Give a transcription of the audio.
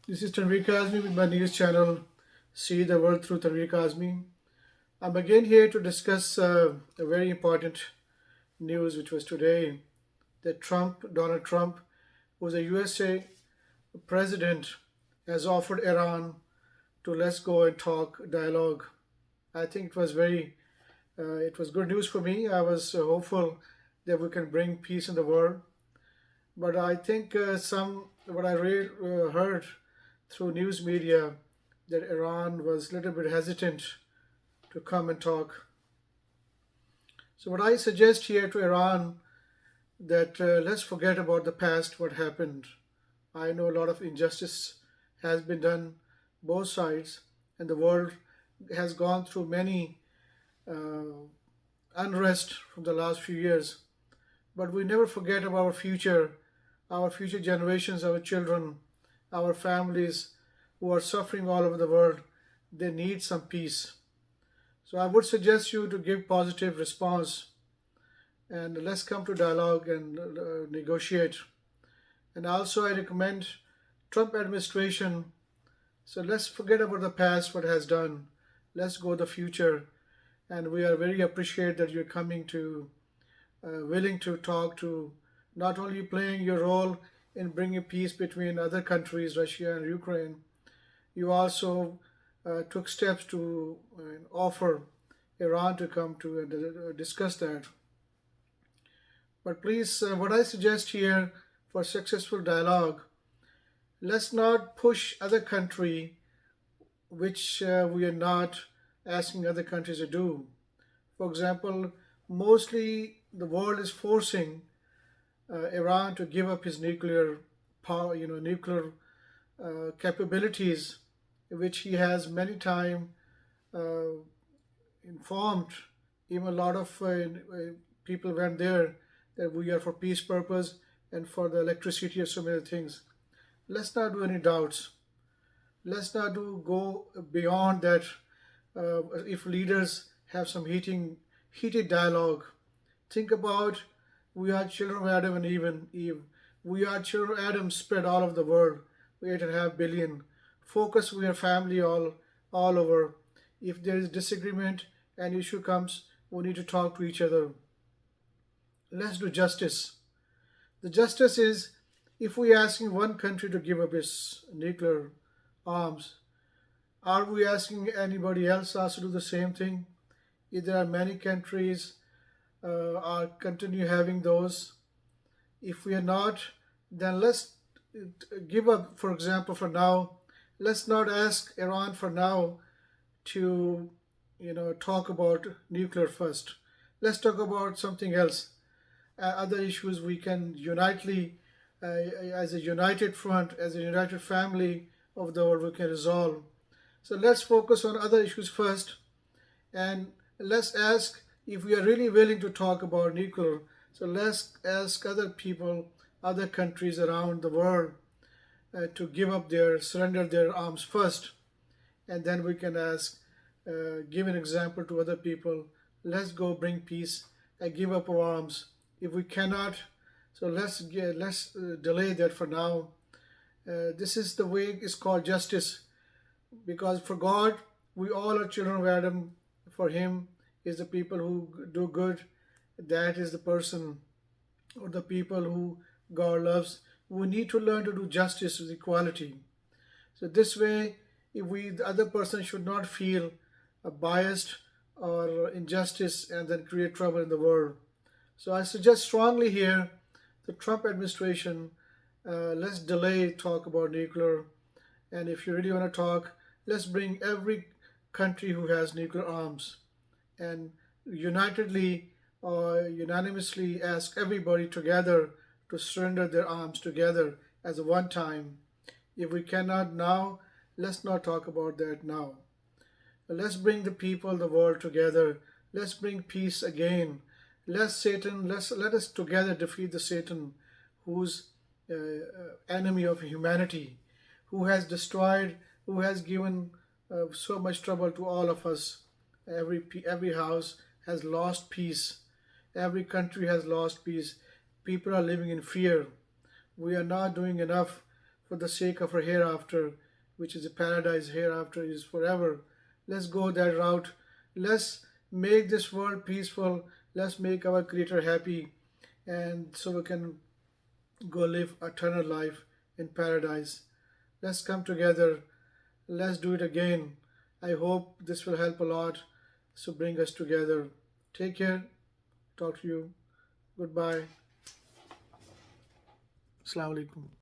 This is Tanvir Kazmi with my news channel, See the World Through Tanvir Kazmi. I'm again here to discuss a very important news, which was today that Donald Trump, who's a USA president, has offered Iran to let's go and talk dialogue. I think it was good news for me. I was hopeful that we can bring peace in the world. But I think what heard through news media that Iran was a little bit hesitant to come and talk. So what I suggest here to Iran that let's forget about the past, what happened. I know a lot of injustice has been done both sides, and the world has gone through many uh, unrest from the last few years. But we never forget about our future generations, our children, our families who are suffering all over the world. They need some peace. So I would suggest you to give positive response and let's come to dialogue and negotiate. And also I recommend Trump administration. So let's forget about the past, what has done. Let's go the future. And we are very appreciated that you're coming to willing to talk to, not only playing your role in bringing peace between other countries, Russia and Ukraine, you also took steps to offer Iran to come to discuss that. But please, what I suggest here for successful dialogue, let's not push other country which we are not asking other countries to do. For example, mostly the world is forcing Iran to give up his nuclear power, nuclear capabilities, which he has many times uh, informed. Even a lot of people went there that we are for peace purpose and for the electricity and so many things. Let's not do any doubts. Let's not do go beyond that. If leaders have some heated dialogue, think about we are children of Adam and Eve. We are children of Adam spread all over the world. We 8.5 billion. Focus we are family all over. If there is disagreement and issue comes, we need to talk to each other. Let's do justice. The justice is if we asking one country to give up its nuclear arms, are we asking anybody else also to do the same thing? If there are many countries are continue having those. If we are not, then let's give up. For example, for now, let's not ask Iran for now to talk about nuclear first. Let's talk about something else. Other issues we can unitely, as a united front, as a united family of the world, we can resolve. So let's focus on other issues first, and let's ask if we are really willing to talk about nuclear. So let's ask other people, other countries around the world to surrender their arms first, and then we can ask, give an example to other people. Let's go bring peace and give up our arms. If we cannot, so let's delay that for now. This is the way it's called justice, because for God we all are children of Adam. For Him is the people who do good. That is the person or the people who God loves. We need to learn to do justice with equality. So this way, if the other person should not feel biased or injustice and then create trouble in the world. So I suggest strongly here the Trump administration, let's delay talk about nuclear. And if you really want to talk, let's bring every country who has nuclear arms and unitedly or unanimously ask everybody together to surrender their arms together as a one time. If we cannot now, let's not talk about that now. Let's bring the people, the world together. Let's bring peace again. Let us together defeat the Satan, who's enemy of humanity, who has destroyed, who has given so much trouble to all of us. Every house has lost peace. Every country has lost peace. People are living in fear. We are not doing enough for the sake of our hereafter, which is a paradise. Hereafter is forever. Let's go that route. Let's make this world peaceful. Let's make our Creator happy, and so we can go live eternal life in paradise. Let's come together. Let's do it again. I hope this will help a lot. So bring us together. Take care. Talk to you. Goodbye. Assalamu alaikum.